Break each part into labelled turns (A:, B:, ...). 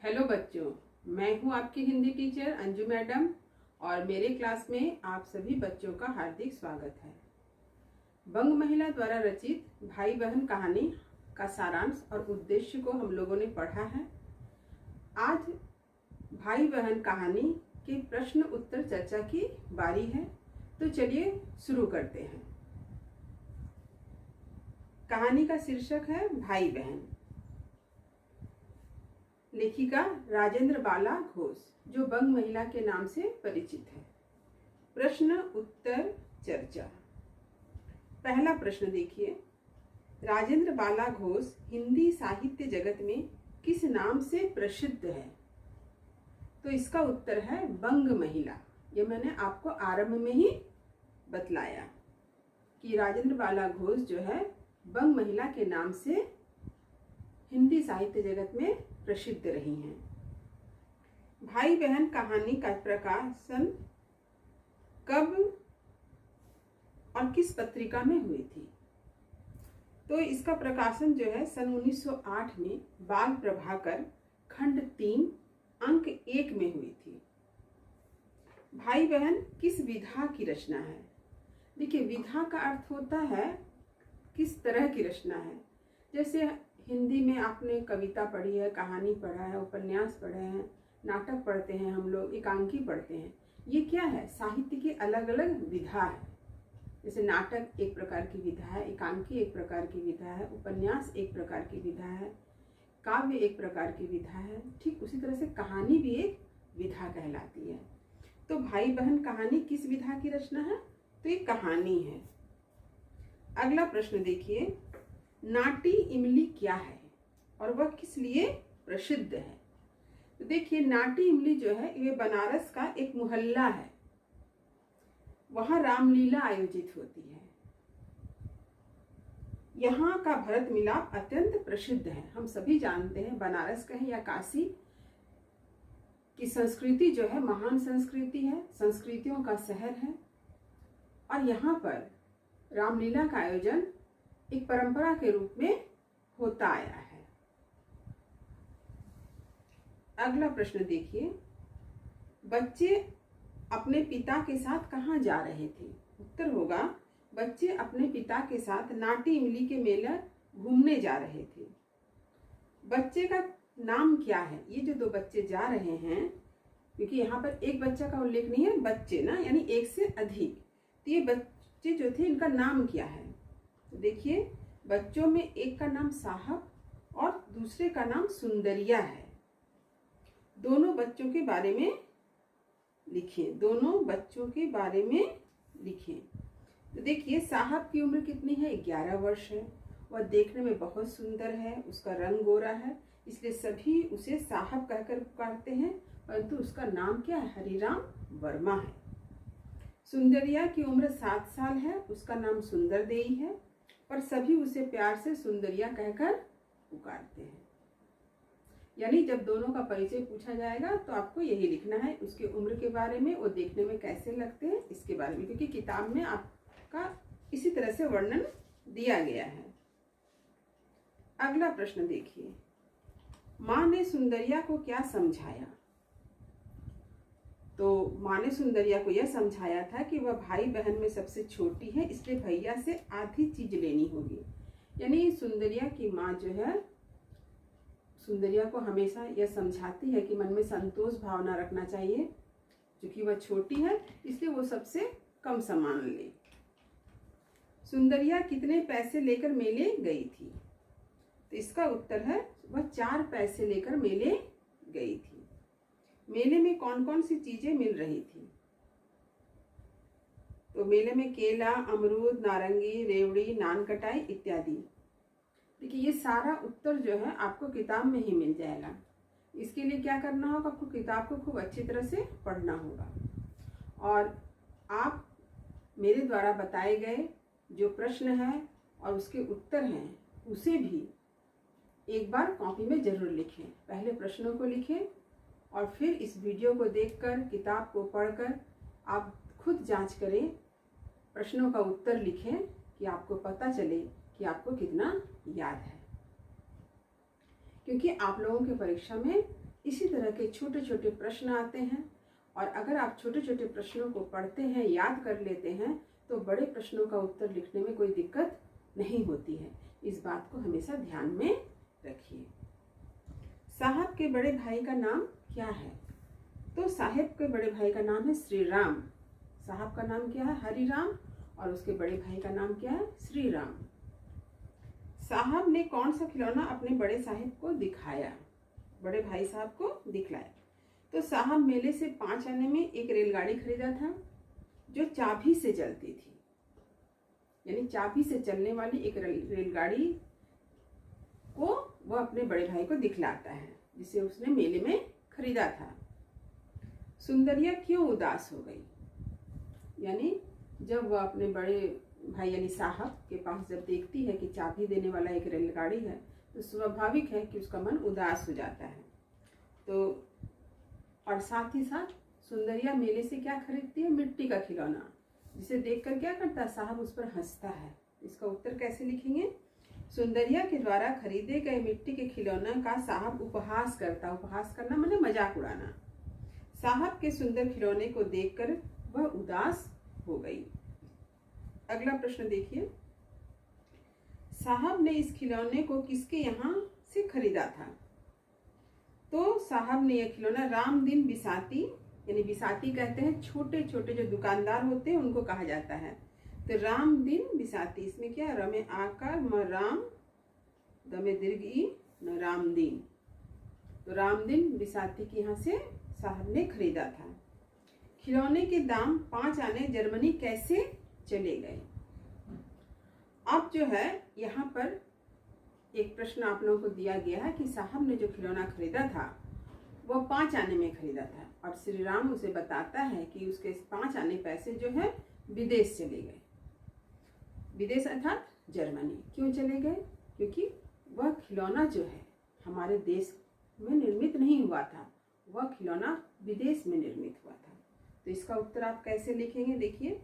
A: Hello बच्चों, मैं हूं आपकी हिंदी टीचर अंजू मैडम और मेरे क्लास में आप सभी बच्चों का हार्दिक स्वागत है। बंग महिला द्वारा रचित भाई बहन कहानी का सारांश और उद्देश्य को हम लोगों ने पढ़ा है। आज भाई बहन कहानी के प्रश्न उत्तर चर्चा की बारी है, तो चलिए शुरू करते हैं। कहानी का शीर्षक है भाई बहन। लेखिका राजेंद्र बाला घोष, जो बंग महिला के नाम से परिचित है। प्रश्न उत्तर चर्चा। पहला प्रश्न देखिए, राजेंद्र बाला घोष हिंदी साहित्य जगत में किस नाम से प्रसिद्ध है? तो इसका उत्तर है बंग महिला। ये मैंने आपको आरंभ में ही बतलाया कि राजेंद्र बाला घोष जो है बंग महिला के नाम से हिंदी साहित्य जगत में प्रसिद्ध रही हैं। भाई बहन कहानी का प्रकाशन कब और किस पत्रिका में हुई थी? तो इसका प्रकाशन जो है सन 1908 में बाल प्रभाकर खंड 3 अंक 1 में हुई थी। भाई बहन किस विधा की रचना है? देखिए, विधा का अर्थ होता है किस तरह की रचना है। जैसे हिंदी में आपने कविता पढ़ी है, कहानी पढ़ा है, उपन्यास पढ़े हैं, नाटक पढ़ते हैं, हम लोग एकांकी पढ़ते हैं। ये क्या है? साहित्य की अलग अलग विधा है। जैसे नाटक एक प्रकार की विधा है, एकांकी एक प्रकार की विधा है, उपन्यास एक प्रकार की विधा है, काव्य एक प्रकार की विधा है। ठीक उसी तरह से कहानी भी एक विधा कहलाती है। तो भाई बहन कहानी किस विधा की रचना है? तो ये कहानी है। अगला प्रश्न देखिए, नाटी इमली क्या है और वह किस लिए प्रसिद्ध है? तो देखिए, नाटी इमली जो है ये बनारस का एक मोहल्ला है। वहां रामलीला आयोजित होती है। यहाँ का भरत मिलाप अत्यंत प्रसिद्ध है। हम सभी जानते हैं, बनारस कहें या काशी की संस्कृति जो है महान संस्कृति है, संस्कृतियों का शहर है। और यहाँ पर रामलीला का आयोजन एक परंपरा के रूप में होता आया है। अगला प्रश्न देखिए, बच्चे अपने पिता के साथ कहाँ जा रहे थे? उत्तर होगा, बच्चे अपने पिता के साथ नाटी इमली के मेला घूमने जा रहे थे। बच्चे का नाम क्या है? ये जो दो बच्चे जा रहे हैं, क्योंकि यहाँ पर एक बच्चा का उल्लेख नहीं है, बच्चे ना यानी एक से अधिक। तो ये बच्चे जो थे इनका नाम क्या है? तो देखिए, बच्चों में एक का नाम साहब और दूसरे का नाम सुंदरिया है। दोनों बच्चों के बारे में लिखें। दोनों बच्चों के बारे में लिखें। तो देखिए, साहब की उम्र कितनी है? 11 वर्ष है। वह देखने में बहुत सुंदर है, उसका रंग गोरा है, इसलिए सभी उसे साहब कहकर पुकारते हैं, परंतु उसका नाम क्या है? हरिराम वर्मा है। सुंदरिया की उम्र 7 साल है, उसका नाम सुंदर देई है, पर सभी उसे प्यार से सुंदरिया कहकर पुकारते हैं। यानी जब दोनों का परिचय पूछा जाएगा तो आपको यही लिखना है, उसकी उम्र के बारे में, वो देखने में कैसे लगते हैं इसके बारे में, क्योंकि किताब में आपका इसी तरह से वर्णन दिया गया है। अगला प्रश्न देखिए, माँ ने सुंदरिया को क्या समझाया? तो माँ ने सुंदरिया को यह समझाया था कि वह भाई बहन में सबसे छोटी है, इसलिए भैया से आधी चीज लेनी होगी। यानी सुंदरिया की माँ जो है सुंदरिया को हमेशा यह समझाती है कि मन में संतोष भावना रखना चाहिए, क्योंकि वह छोटी है इसलिए वो सबसे कम सामान ले। सुंदरिया कितने पैसे लेकर मेले गई थी? तो इसका उत्तर है वह 4 पैसे लेकर मेले गई थी। मेले में कौन कौन सी चीजें मिल रही थी? तो मेले में केला, अमरूद, नारंगी, रेवड़ी, नान कटाई इत्यादि। देखिए, ये सारा उत्तर जो है आपको किताब में ही मिल जाएगा। इसके लिए क्या करना होगा? आपको किताब को खूब अच्छी तरह से पढ़ना होगा और आप मेरे द्वारा बताए गए जो प्रश्न है और उसके उत्तर हैं उसे भी एक बार कॉपी में जरूर लिखें। पहले प्रश्नों को लिखें और फिर इस वीडियो को देखकर, किताब को पढ़कर आप खुद जांच करें, प्रश्नों का उत्तर लिखें कि आपको पता चले कि आपको कितना याद है। क्योंकि आप लोगों की परीक्षा में इसी तरह के छोटे छोटे प्रश्न आते हैं और अगर आप छोटे छोटे प्रश्नों को पढ़ते हैं, याद कर लेते हैं, तो बड़े प्रश्नों का उत्तर लिखने में कोई दिक्कत नहीं होती है। इस बात को हमेशा ध्यान में रखिए। साहब के बड़े भाई का नाम क्या है? तो साहब के बड़े भाई का नाम है श्री राम। साहब का नाम क्या है? हरिराम। और उसके बड़े भाई का नाम क्या है? श्री राम। साहब ने कौन सा खिलौना अपने बड़े साहब को दिखाया? बड़े भाई साहब को दिखलाया। तो साहब मेले से 5 आने में एक रेलगाड़ी खरीदा था जो चाबी से चलती थी, यानी चाबी से चलने वाली एक रेलगाड़ी को वह अपने बड़े भाई को दिखलाता है, जिसे उसने मेले में खरीदा था। सुंदरिया क्यों उदास हो गई? यानी जब वह अपने बड़े भाई यानी साहब के पास जब देखती है कि चाबी देने वाला एक रेलगाड़ी है, तो स्वाभाविक है कि उसका मन उदास हो जाता है। तो और साथ ही साथ सुंदरिया मेले से क्या खरीदती है? मिट्टी का खिलौना, जिसे देखकर क्या करता है? साहब उस पर हंसता है। इसका उत्तर कैसे लिखेंगे? सुंदरिया के द्वारा खरीदे गए मिट्टी के खिलौना का साहब उपहास करता। उपहास करना माने मजाक उड़ाना। साहब के सुंदर खिलौने को देखकर वह उदास हो गई। अगला प्रश्न देखिए। साहब ने इस खिलौने को किसके यहाँ से खरीदा था? तो साहब ने यह खिलौना रामदीन बिसाती, यानी बिसाती कहते हैं छोटे छोटे जो दुकानदार होते हैं उनको कहा जाता है। तो रामदीन बिसाती, इसमें क्या? रमे आकार म राम दमे दीर्घ ई न रामदीन। तो रामदीन बिसाती के यहाँ से साहब ने खरीदा था। खिलौने के दाम 5 आने जर्मनी कैसे चले गए? अब जो है यहाँ पर एक प्रश्न आप लोगों को दिया गया है कि साहब ने जो खिलौना खरीदा था वह 5 आने में खरीदा था, और श्री राम उसे बताता है कि उसके 5 आने पैसे जो है विदेश चले गए। विदेश अर्थात जर्मनी। क्यों चले गए? क्योंकि वह खिलौना जो है हमारे देश में निर्मित नहीं हुआ था, वह खिलौना विदेश में निर्मित हुआ था। तो इसका उत्तर आप कैसे लिखेंगे? देखिए,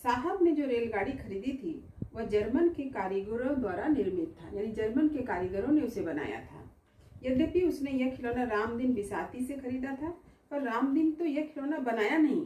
A: साहब ने जो रेलगाड़ी खरीदी थी वह जर्मन के कारीगरों द्वारा निर्मित था, यानी जर्मन के कारीगरों ने उसे बनाया था। यद्यपि उसने यह खिलौना रामदीन बिसाती से खरीदा था, पर रामदीन तो यह खिलौना बनाया नहीं,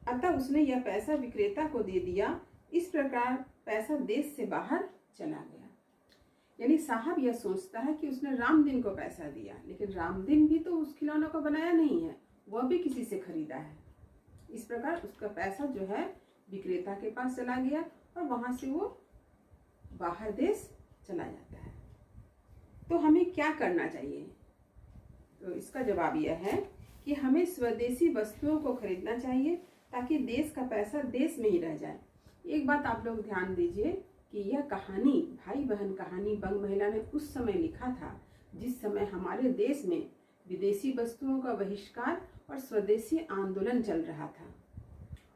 A: अतः उसने यह पैसा विक्रेता को दे दिया। इस प्रकार पैसा देश से बाहर चला गया। यानी साहब यह सोचता है कि उसने रामदीन को पैसा दिया, लेकिन रामदीन भी तो उस खिलौना को बनाया नहीं है, वह भी किसी से खरीदा है। इस प्रकार उसका पैसा जो है विक्रेता के पास चला गया और वहां से वो बाहर देश चला जाता है। तो हमें क्या करना चाहिए? तो इसका जवाब यह है कि हमें स्वदेशी वस्तुओं को खरीदना चाहिए ताकि देश का पैसा देश में ही रह जाए। एक बात आप लोग ध्यान दीजिए कि यह कहानी, भाई बहन कहानी बंग महिला ने उस समय लिखा था जिस समय हमारे देश में विदेशी वस्तुओं का बहिष्कार और स्वदेशी आंदोलन चल रहा था।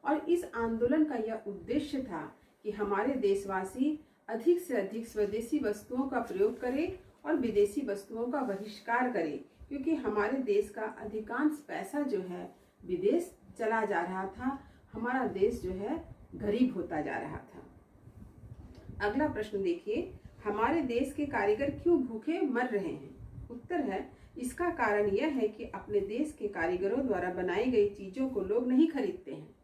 A: और इस आंदोलन का यह उद्देश्य था कि हमारे देशवासी अधिक से अधिक स्वदेशी वस्तुओं का प्रयोग करें और विदेशी वस्तुओं का बहिष्कार करें, क्योंकि हमारे देश का अधिकांश पैसा जो है विदेश चला जा रहा था। हमारा देश जो है गरीब होता जा रहा था। अगला प्रश्न देखिए, हमारे देश के कारीगर क्यों भूखे मर रहे हैं? उत्तर है, इसका कारण यह है कि अपने देश के कारीगरों द्वारा बनाई गई चीजों को लोग नहीं खरीदते हैं,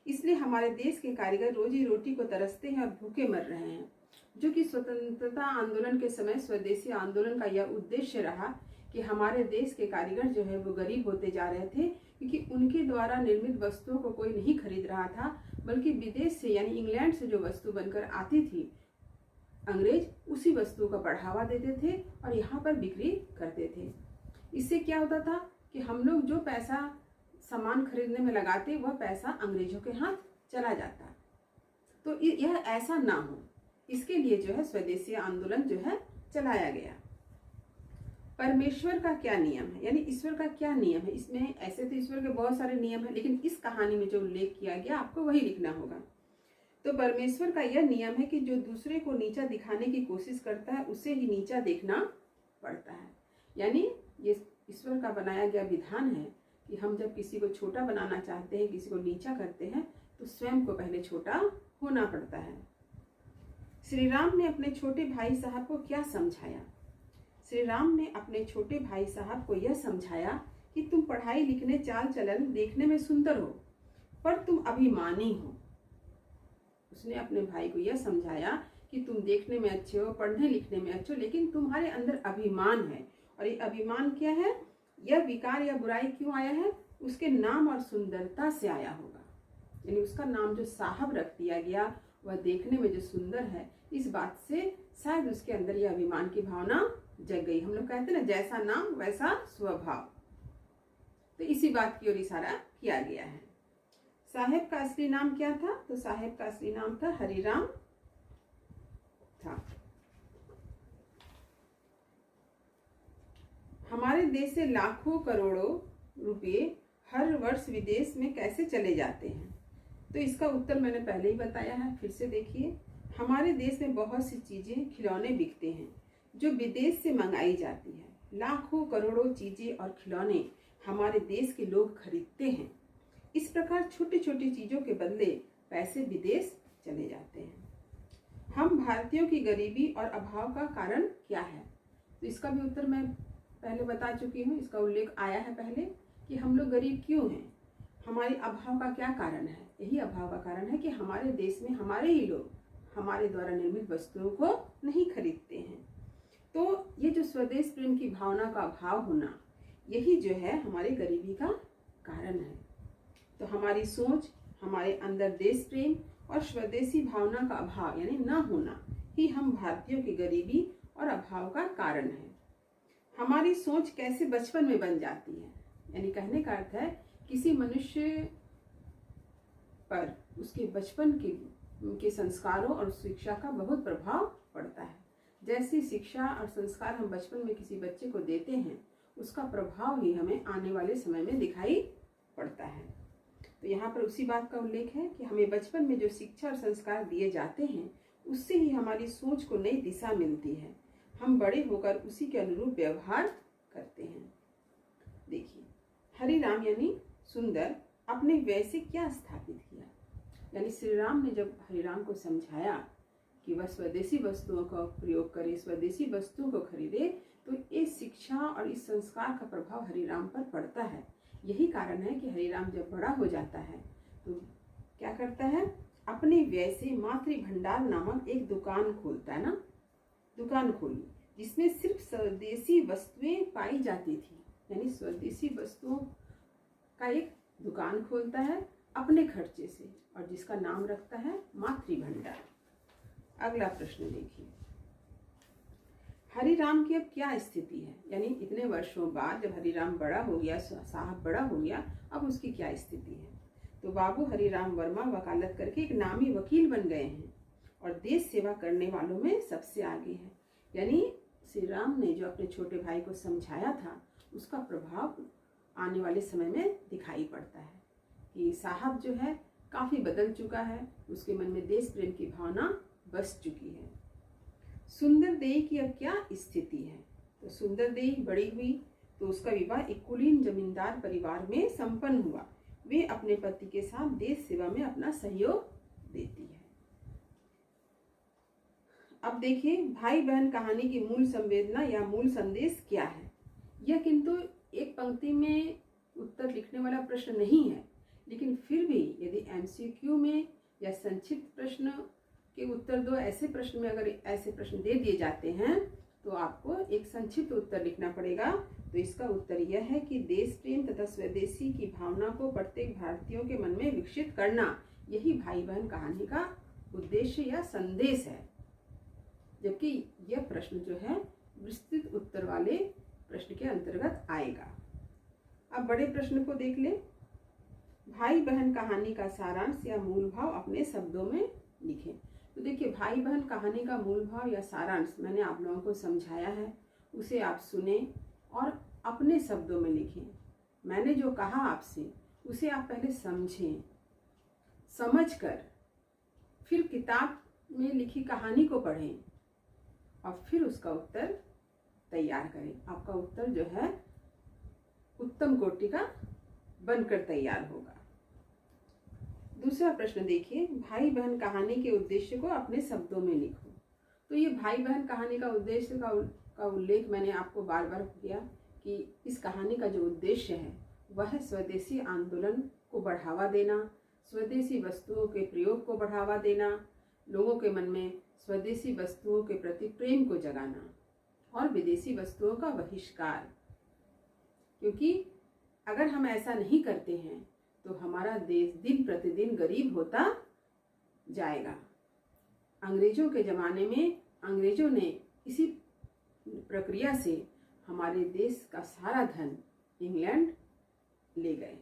A: इसलिए हमारे देश के कारीगर रोजी रोटी को तरसते हैं और भूखे मर रहे हैं। जो कि स्वतंत्रता आंदोलन के समय स्वदेशी आंदोलन का यह उद्देश्य रहा कि हमारे देश के कारीगर जो है वो गरीब होते जा रहे थे, क्योंकि उनके द्वारा निर्मित वस्तुओं को कोई नहीं खरीद रहा था, बल्कि विदेश से यानी इंग्लैंड से जो वस्तु बनकर आती थी, अंग्रेज उसी वस्तु का बढ़ावा देते थे और यहाँ पर बिक्री करते थे। इससे क्या होता था कि हम लोग जो पैसा सामान खरीदने में लगाते वह पैसा अंग्रेजों के हाथ चला जाता। तो यह ऐसा ना हो, इसके लिए जो है स्वदेशी आंदोलन जो है चलाया गया। परमेश्वर का क्या नियम है, यानी ईश्वर का क्या नियम है? इसमें ऐसे तो ईश्वर के बहुत सारे नियम हैं, लेकिन इस कहानी में जो उल्लेख किया गया आपको वही लिखना होगा। तो परमेश्वर का यह नियम है कि जो दूसरे को नीचा दिखाने की कोशिश करता है उसे ही नीचा देखना पड़ता है। यानी ये ईश्वर का बनाया गया विधान है कि हम जब किसी को छोटा बनाना चाहते हैं, किसी को नीचा करते हैं, तो स्वयं को पहले छोटा होना पड़ता है। श्री राम ने अपने छोटे भाई साहब को क्या समझाया? श्री राम ने अपने छोटे भाई साहब को यह समझाया कि तुम पढ़ाई लिखने चाल चलन देखने में सुंदर हो, पर तुम अभिमानी हो। उसने अपने भाई को यह समझाया कि तुम देखने में अच्छे हो, पढ़ने लिखने में अच्छे हो, लेकिन तुम्हारे अंदर अभिमान है। और ये अभिमान क्या है? यह विकार या बुराई क्यों आया है? उसके नाम और सुंदरता से आया होगा। यानी उसका नाम जो साहब रख दिया गया, वह देखने में जो सुंदर है, इस बात से शायद उसके अंदर यह अभिमान की भावना जग गई। हम लोग कहते हैं ना, जैसा नाम वैसा स्वभाव। तो इसी बात की ओर इशारा किया गया है। साहेब का असली नाम क्या था? तो साहेब का असली नाम था हरिराम था। हमारे देश से लाखों करोड़ों रुपए हर वर्ष विदेश में कैसे चले जाते हैं? तो इसका उत्तर मैंने पहले ही बताया है, फिर से देखिए। हमारे देश में बहुत सी चीजें, खिलौने बिकते हैं जो विदेश से मंगाई जाती है। लाखों करोड़ों चीजें और खिलौने हमारे देश के लोग खरीदते हैं। इस प्रकार छोटी छोटी चीजों के बदले पैसे विदेश चले जाते हैं। हम भारतीयों की गरीबी और अभाव का कारण क्या है? तो इसका भी उत्तर मैं पहले बता चुकी हूँ। इसका उल्लेख आया है पहले कि हम लोग गरीब क्यों हैं, हमारे अभाव का क्या कारण है। यही अभाव का कारण है कि हमारे देश में हमारे ही लोग हमारे द्वारा निर्मित वस्तुओं को नहीं खरीदते हैं। तो ये जो स्वदेश प्रेम की भावना का अभाव होना, यही जो है हमारी गरीबी का कारण है। तो हमारी सोच, हमारे अंदर देश प्रेम और स्वदेशी भावना का अभाव यानी न होना ही हम भारतीयों की गरीबी और अभाव का कारण है। हमारी सोच कैसे बचपन में बन जाती है? यानी कहने का अर्थ है किसी मनुष्य पर उसके बचपन के संस्कारों और शिक्षा का बहुत प्रभाव पड़ता है। जैसी शिक्षा और संस्कार हम बचपन में किसी बच्चे को देते हैं, उसका प्रभाव ही हमें आने वाले समय में दिखाई पड़ता है। तो यहाँ पर उसी बात का उल्लेख है कि हमें बचपन में जो शिक्षा और संस्कार दिए जाते हैं, उससे ही हमारी सोच को नई दिशा मिलती है। हम बड़े होकर उसी के अनुरूप व्यवहार करते हैं। देखिए, हरिराम यानी सुंदर अपने व्यय से क्या स्थापित किया? यानी श्री राम ने जब हरिराम को समझाया कि वह स्वदेशी वस्तुओं का प्रयोग करे, स्वदेशी वस्तुओं को खरीदे, तो इस शिक्षा और इस संस्कार का प्रभाव हरिराम पर पड़ता है। यही कारण है कि हरिराम जब बड़ा हो जाता है तो क्या करता है? अपने व्यय से मातृ भंडार नामक एक दुकान खोलता है ना, दुकान खोली जिसमें सिर्फ स्वदेशी वस्तुएं पाई जाती थी। यानी स्वदेशी वस्तुओं का एक दुकान खोलता है अपने खर्चे से, और जिसका नाम रखता है मातृ भंडार। अगला प्रश्न देखिए, हरिराम की अब क्या स्थिति है? यानी इतने वर्षों बाद जब हरिराम बड़ा हो गया, साहब बड़ा हो गया, अब उसकी क्या स्थिति है? तो बाबू हरिराम वर्मा वकालत करके एक नामी वकील बन गए हैं और देश सेवा करने वालों में सबसे आगे है। यानी श्री राम ने जो अपने छोटे भाई को समझाया था, उसका प्रभाव आने वाले समय में दिखाई पड़ता है कि साहब जो है काफ़ी बदल चुका है, उसके मन में देश प्रेम की भावना बस चुकी है। सुंदर देई की अब क्या स्थिति है? तो सुंदर देई बड़ी हुई तो उसका विवाह एक कुलीन जमींदार परिवार में संपन्न हुआ। वे अपने पति के साथ देश सेवा में अपना सहयोग देती है। अब देखिए, भाई बहन कहानी की मूल संवेदना या मूल संदेश क्या है? यह किंतु एक पंक्ति में उत्तर लिखने वाला प्रश्न नहीं है, लेकिन फिर भी यदि MCQ में या संक्षिप्त प्रश्न के उत्तर दो ऐसे प्रश्न में अगर ऐसे प्रश्न दे दिए जाते हैं तो आपको एक संक्षिप्त उत्तर लिखना पड़ेगा। तो इसका उत्तर यह है कि देश प्रेम तथा स्वदेशी की भावना को प्रत्येक भारतीयों के मन में विकसित करना, यही भाई बहन कहानी का उद्देश्य या संदेश है। जबकि यह प्रश्न जो है विस्तृत उत्तर वाले प्रश्न के अंतर्गत आएगा। अब बड़े प्रश्न को देख ले। भाई बहन कहानी का सारांश या मूल भाव अपने शब्दों में लिखें। तो देखिए, भाई बहन कहानी का मूल भाव या सारांश मैंने आप लोगों को समझाया है, उसे आप सुने और अपने शब्दों में लिखें। मैंने जो कहा आपसे उसे आप पहले समझें, समझकर फिर किताब में लिखी कहानी को पढ़ें और फिर उसका उत्तर तैयार करें। आपका उत्तर जो है उत्तम कोटि का बनकर तैयार होगा। दूसरा प्रश्न देखिए, भाई बहन कहानी के उद्देश्य को अपने शब्दों में लिखो। तो ये भाई बहन कहानी का उद्देश्य का का उल्लेख मैंने आपको बार बार किया कि इस कहानी का जो उद्देश्य है वह है स्वदेशी आंदोलन को बढ़ावा देना, स्वदेशी वस्तुओं के प्रयोग को बढ़ावा देना, लोगों के मन में स्वदेशी वस्तुओं के प्रति प्रेम को जगाना और विदेशी वस्तुओं का बहिष्कार। क्योंकि अगर हम ऐसा नहीं करते हैं तो हमारा देश दिन प्रतिदिन गरीब होता जाएगा। अंग्रेजों के ज़माने में अंग्रेजों ने इसी प्रक्रिया से हमारे देश का सारा धन इंग्लैंड ले गए।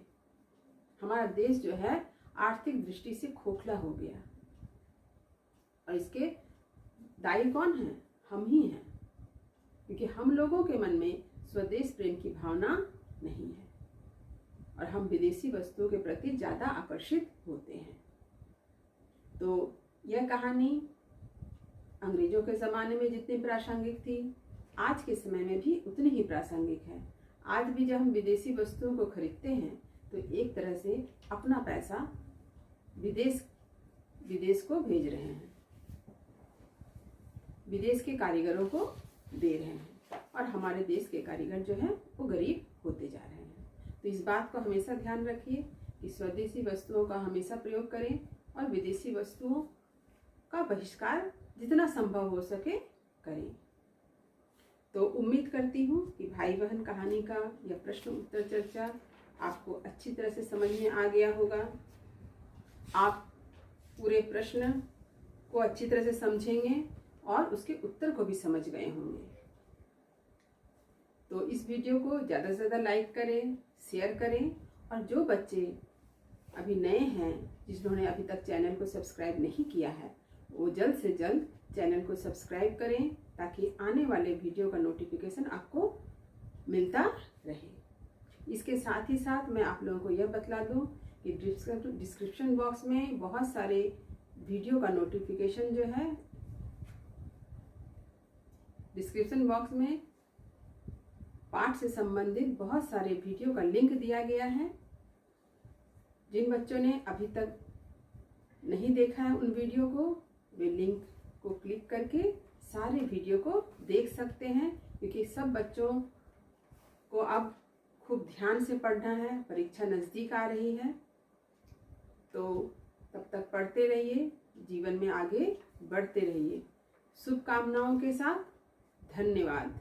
A: हमारा देश जो है आर्थिक दृष्टि से खोखला हो गया और इसके दायी कौन है? हम ही हैं, क्योंकि हम लोगों के मन में स्वदेश प्रेम की भावना नहीं है और हम विदेशी वस्तुओं के प्रति ज़्यादा आकर्षित होते हैं। तो यह कहानी अंग्रेजों के ज़माने में जितनी प्रासंगिक थी, आज के समय में भी उतनी ही प्रासंगिक है। आज भी जब हम विदेशी वस्तुओं को खरीदते हैं तो एक तरह से अपना पैसा विदेश को भेज रहे हैं, विदेश के कारीगरों को दे रहे हैं और हमारे देश के कारीगर जो हैं वो गरीब होते जा रहे हैं। तो इस बात को हमेशा ध्यान रखिए कि स्वदेशी वस्तुओं का हमेशा प्रयोग करें और विदेशी वस्तुओं का बहिष्कार जितना संभव हो सके करें। तो उम्मीद करती हूँ कि भाई बहन कहानी का यह प्रश्न उत्तर चर्चा आपको अच्छी तरह से समझ में आ गया होगा। आप पूरे प्रश्न को अच्छी तरह से समझेंगे और उसके उत्तर को भी समझ गए होंगे। तो इस वीडियो को ज़्यादा से ज़्यादा लाइक करें, शेयर करें और जो बच्चे अभी नए हैं जिन्होंने अभी तक चैनल को सब्सक्राइब नहीं किया है वो जल्द से जल्द चैनल को सब्सक्राइब करें ताकि आने वाले वीडियो का नोटिफिकेशन आपको मिलता रहे। इसके साथ ही साथ मैं आप लोगों को यह बतला दूं कि डिस्क्रिप्शन बॉक्स में बहुत सारे वीडियो का नोटिफिकेशन जो है, डिस्क्रिप्शन बॉक्स में पाठ से संबंधित बहुत सारे वीडियो का लिंक दिया गया है। जिन बच्चों ने अभी तक नहीं देखा है उन वीडियो को, वे लिंक को क्लिक करके सारे वीडियो को देख सकते हैं, क्योंकि सब बच्चों को अब खूब ध्यान से पढ़ना है, परीक्षा नज़दीक आ रही है। तो तब तक पढ़ते रहिए, जीवन में आगे बढ़ते रहिए। शुभकामनाओं के साथ धन्यवाद।